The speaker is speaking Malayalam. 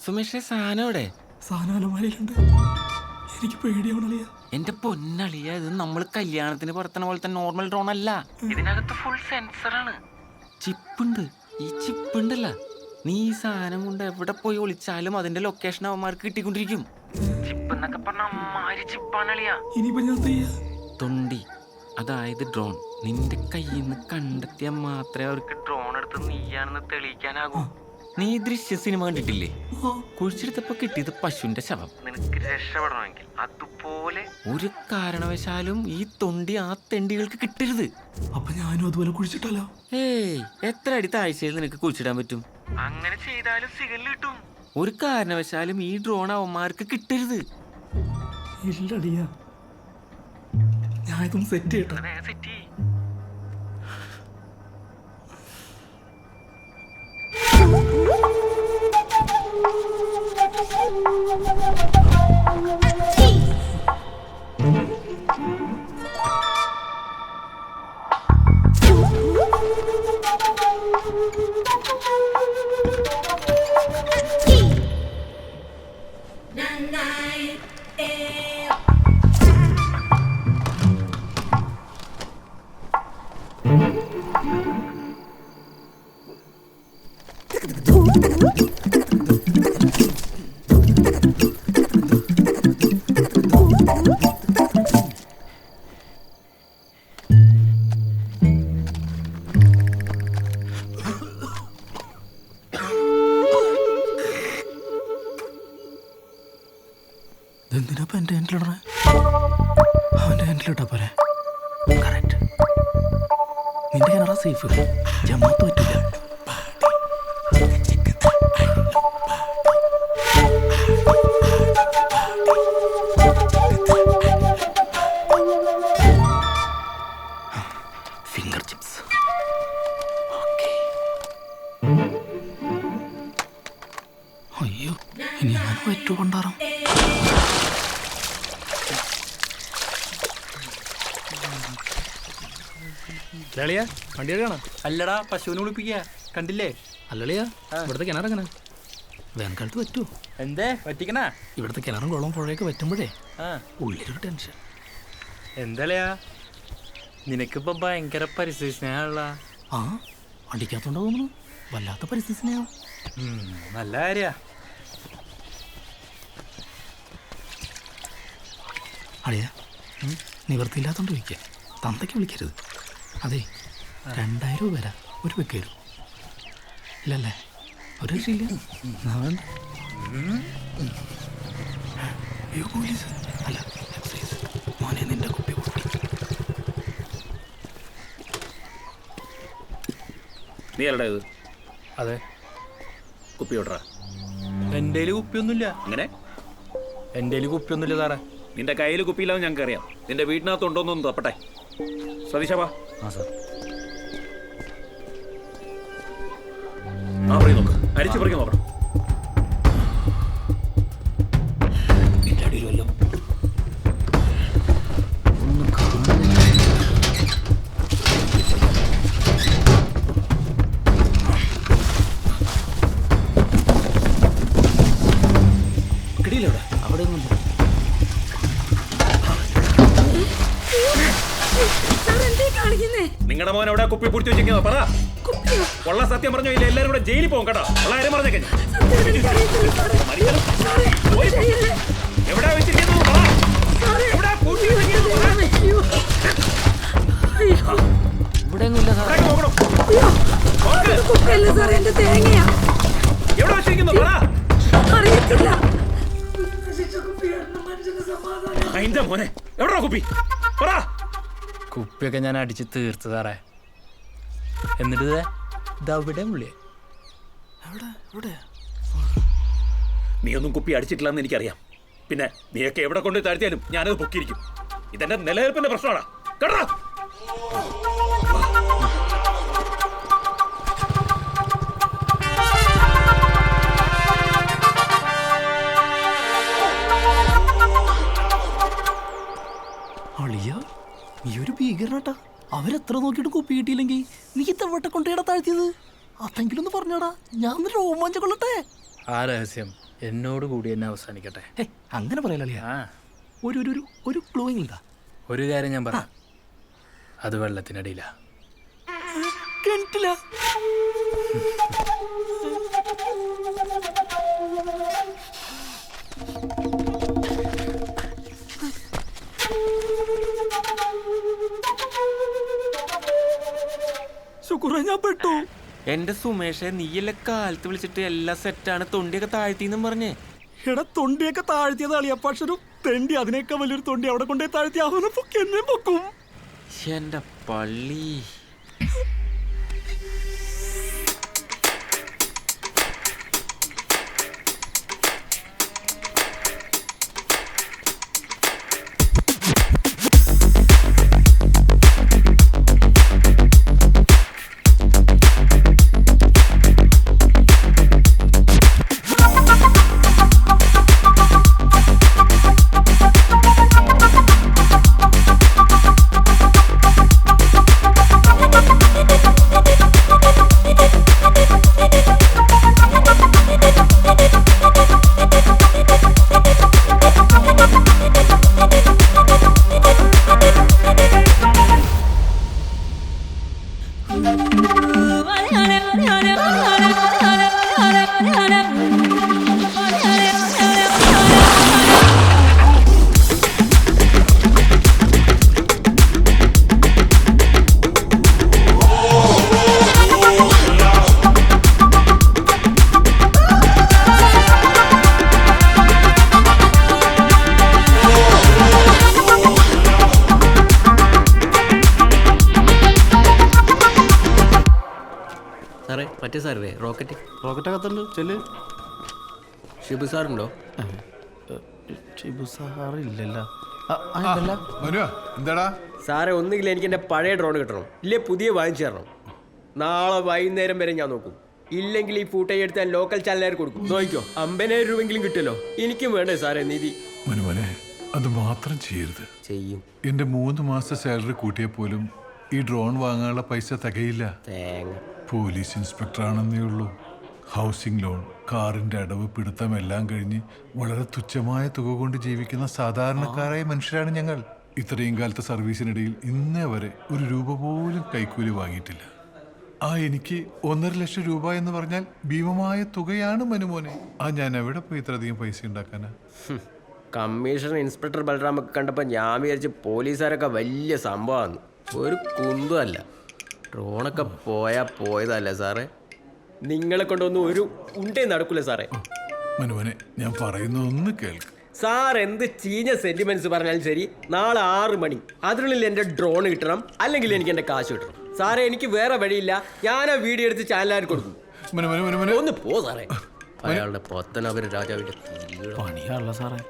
സുമേഷേ സാധനം എവിടെ? സാധനം അലമാരയിലുണ്ട്. എനിക്ക് പേടിയാവണളിയ. എന്റെ പൊന്നളിയ, ഇത് നമ്മൾ കല്യാണത്തിന് പറത്തണ പോലത്തെ നോർമൽ ഡ്രോൺ അല്ല. ഇതിനകത്ത് ഫുൾ സെൻസറാണ്, ചിപ്പുണ്ട്. ഈ ചിപ്പുണ്ടല്ല, നീ ഈ സാധനം കൊണ്ട് എവിടെ പോയി ഒളിച്ചാലും അതിന്റെ ലൊക്കേഷൻ അവന്മാർക്ക് കിട്ടിക്കൊണ്ടിരിക്കും. ചിപ്പ് എന്നൊക്കെ പറഞ്ഞ അമ്മാരി ചിപ്പാണളിയ. ഇനിയിപ്പോ ഞാൻ തൊണ്ടി, അതായത് ഡ്രോൺ നിന്റെ കയ്യിൽ നിന്ന് കണ്ടെത്തിയാൽ മാത്രമേ അവർക്ക് ഡ്രോൺ എടുത്ത് നീയാണെന്ന് തെളിയിക്കാനാകൂ. നീ ദൃശ്യ സിനിമ കണ്ടിട്ടില്ലേ? കുഴിച്ചെടുത്തപ്പോ കിട്ടിയത് പശുവിന്റെ ശവം. നിനക്ക് രക്ഷപ്പെടണമെങ്കിൽ അതുപോലെ ഒരു കാരണവശാലും ഈ തൊണ്ടി ആ തെണ്ടികൾക്ക് കിട്ടരുത്. അപ്പൊ ഞാനും അതുപോലെ കുഴിച്ചിട്ടല്ലോ. ഏയ്, എത്ര അടി താഴ്ചയിൽ നിനക്ക് കുഴിച്ചിടാൻ പറ്റും? അങ്ങനെ ചെയ്താലും സിഗല് കിട്ടും. ഒരു കാരണവശാലും ഈ ഡ്രോൺ അവന്മാർക്ക് കിട്ടരുത്. ഇല്ലടിയ, ഞാൻ ഇതൊന്ന് സെറ്റ് ചെയ്യട്ടെ. സെറ്റ് ചെയ്യ്. എന്തിനാ എന്റെ ഹാൻഡിലിടണേ? അവന്റെ ഹാൻഡിലിട്ടാ പോലെ. കറക്റ്റ്. നിന്റെ കിണറാ സേഫ്. ജമാത്ത് പറ്റില്ല. Finger chips. അയ്യോ, ഇനി ഞാൻ പറ്റു കൊണ്ടാറാം. ലളിയ വണ്ടി എടുക്കണം. അല്ലടാ, പശുവിനെ കുളിപ്പിക്കുക. കണ്ടില്ലേ? അല്ലളിയ, ഇവിടുത്തെ കിണറെങ്ങനെ വേനൽക്കാലത്ത് പറ്റുമോ? എന്തേ പറ്റിക്കണ? ഇവിടുത്തെ കിണറും കുളവും പുഴയൊക്കെ പറ്റുമ്പോഴേ ഉള്ളിലൊരു ടെൻഷൻ. എന്തല്ലയാ, നിനക്കിപ്പോ ഭയങ്കര പരിസ്ഥിതി സ്നേഹമുള്ള. ആ, അടിക്കാത്തോണ്ടോ തോന്നുന്നു. വല്ലാത്ത പരിസ്ഥിതി സ്നേഹം. നല്ല കാര്യ. അളിയ, നിവൃത്തിയില്ലാത്തോണ്ട് ചോദിക്കുക. തന്തയ്ക്ക് വിളിക്കരുത്. അതെ, 2000 രൂപ വരാം. ഒരു വെക്ക് വരും. ഇല്ലല്ലേ? ഒരു രക്ഷയില്ല. പോലീസ് അല്ല, എക്സൈസ്. മോനെ, നിന്റെ കുപ്പി പൊട്ടി. നീ അല്ലടാ ഇത്? അതെ. കുപ്പി വിടറാ. എൻ്റെ കുപ്പിയൊന്നുമില്ല. അങ്ങനെ എൻ്റെ കുപ്പിയൊന്നുമില്ല സാറേ. നിന്റെ കയ്യിൽ കുപ്പിയില്ലാന്ന് ഞങ്ങൾക്ക് അറിയാം. നിന്റെ വീട്ടിനകത്തുണ്ടോന്നൊന്ന് തപ്പട്ടെ. സതീശാ, ആ സാർ. ആ പറയും നോക്ക്. അരിച്ചു പറിക്കാൻ നോക്കണം. എൻ്റെ അടിയിൽ വല്ലതും കിടിയിലവിടെ. അവിടെ ഒന്നും നിങ്ങളുടെ മോൻ എവിടെ കുപ്പി പൊടിച്ചു വെച്ചിരിക്കുന്നോ? പറ. കൊള്ള സത്യം പറഞ്ഞോ ഇല്ല എല്ലാരും കൂടെ ജയിലിൽ പോകും കേട്ടോ. ഉള്ള കാര്യം പറഞ്ഞേക്കെ. എവിടെ വെച്ചിരിക്കുന്നു? ഇവിടെ ഒന്നുമില്ല സാർ. എവിടെ വെച്ചിരിക്കുന്നു? പറ. അതിന്റെ മോനെ എവിടാ കുപ്പി? പറ. കുപ്പിയൊക്കെ ഞാൻ അടിച്ച് തീർത്ത് സാറേ. എന്നിട്ട് ഇതവിടെ ഉള്ളേ. നീ ഒന്നും കുപ്പി അടിച്ചിട്ടില്ലെന്ന് എനിക്കറിയാം. പിന്നെ നീയൊക്കെ എവിടെ കൊണ്ട് താഴ്ത്തിയാലും ഞാനത് പൊക്കിയിരിക്കും. ഇതെന്റെ നിലനിൽപ്പിന്റെ പ്രശ്നമാണ് കേട്ടോ. അളിയ, നീ ഒരു ഭീകരനാട്ടാ. അവരെത്ര നോക്കിയിട്ട് കുപ്പി കിട്ടിയില്ലെങ്കിൽ നീ തെവട്ടെ കൊണ്ടേടാ താഴ്ത്തിയത്? അതെങ്കിലും ഒന്ന് പറഞ്ഞോടാ, ഞാൻ രോമാഞ്ചം കൊള്ളട്ടെ. ആ രഹസ്യം എന്നോട് കൂടി എന്നെ അവസാനിക്കട്ടെ. ഹേ, അങ്ങനെ പറയല അളിയ. ആ ഒരു ഒരു ഒരു ക്ലൂയിങ് ഇതാ. ഒരു കാര്യം ഞാൻ പറയാം, അത് വെള്ളത്തിനടിയിലാ. കിണറ്റില. ശുക്ര, ഞാൻ പെട്ടു. എന്റെ സുമേഷെ, നീയല്ലേ കാലത്ത് വിളിച്ചിട്ട് എല്ലാം സെറ്റാണ്, തൊണ്ടിയൊക്കെ താഴ്ത്തിന്നും പറഞ്ഞേ. എടാ, തൊണ്ടിയൊക്കെ താഴ്ത്തിയത് അളിയ. പക്ഷെ ഒരു തെണ്ടി അതിനേക്കാൾ വലിയൊരു തൊണ്ടി അവിടെ കൊണ്ടേ താഴ്ത്തി അവനെ പൊക്കി എന്നെ പൊക്കും. എന്റെ പള്ളി. സാറേ, മറ്റേ സാറേ, റോക്കറ്റകത്തുണ്ട്. ചെല്ല്. ഷിബു സാറുണ്ടോ? ഷിബു സാറില്ലല്ലോ. മനുവാ, എന്താടാ? സാറേ, ഒന്നുകിൽ എനിക്ക് എൻ്റെ പഴയ ഡ്രോൺ കിട്ടണം, ഇല്ലേ പുതിയ വാങ്ങിച്ചു തരണം. നാളെ വൈകുന്നേരം വരെ ഞാൻ നോക്കും. ഇല്ലെങ്കിൽ ഈ ഫൂട്ടേജ് എടുത്ത് ഞാൻ ലോക്കൽ ചാനലുകാർ കൊടുക്കും. നോക്കിക്കോ, 50,000 രൂപയെങ്കിലും കിട്ടുമല്ലോ. എനിക്കും വേണ്ടേ സാറേ നിധി. മനുവനെ, അത് മാത്രം ചെയ്യരുത്. ചെയ്യും. എന്റെ 3 മാസത്തെ സാലറി കൂട്ടിയാൽ പോലും ഈ ഡ്രോൺ വാങ്ങാനുള്ള പൈസ തികയില്ല. തേങ്ങ. പോലീസ് ഇൻസ്പെക്ടറാണെന്നേ ഉള്ളൂ. ഹൗസിംഗ് ലോൺ, കാറിന്റെ അടവ്, പിടുത്തം എല്ലാം കഴിഞ്ഞ് വളരെ തുച്ഛമായ തുക കൊണ്ട് ജീവിക്കുന്ന സാധാരണക്കാരായ മനുഷ്യരാണ് ഞങ്ങൾ. ഇത്രയും കാലത്തെ സർവീസിനിടയിൽ ഇന്നേ വരെ ഒരു രൂപ പോലും കൈക്കൂലി വാങ്ങിയിട്ടില്ല. എനിക്ക് 1.5 ലക്ഷം രൂപ എന്ന് പറഞ്ഞാൽ ഭീമമായ തുകയാണ് മനുമോനെ. ഞാൻ എവിടെ പോയി ഇത്രയധികം പൈസ ഉണ്ടാക്കാനാ? കമ്മീഷണർ ഇൻസ്പെക്ടർ ബലറാമൊക്കെ കണ്ടപ്പോൾ ഞാൻ വിചാരിച്ച് പോലീസുകാരൊക്കെ വലിയ സംഭവമാണ്. ഒരു കുന്തമല്ല. ഡ്രോണൊക്കെ പോയതല്ലേ സാറേ. നിങ്ങളെ കൊണ്ടൊന്നും ഒരു ഉണ്ടേ നടക്കൂല സാറേ. മനുവനെ, ഞാൻ പറയുന്നതൊന്ന് കേൾക്ക്. സാർ എന്ത് ചീഞ്ഞ സെന്റിമെന്റ്സ് പറഞ്ഞാലും ശരി, നാളെ 6 മണി അതിനുള്ളിൽ എൻ്റെ ഡ്രോൺ കിട്ടണം, അല്ലെങ്കിൽ എനിക്ക് എൻ്റെ കാശ് കിട്ടണം. സാറേ, എനിക്ക് വേറെ വഴിയില്ല. ഞാൻ ആ വീഡിയോ എടുത്ത് ചാനലുകാർ കൊടുക്കും. മനുവനെ, ഒന്ന് പോ സാറേ. അയാളുടെ പത്തനാപുരം രാജാവിന്റെ പണിയാണല്ലോ സാറേ.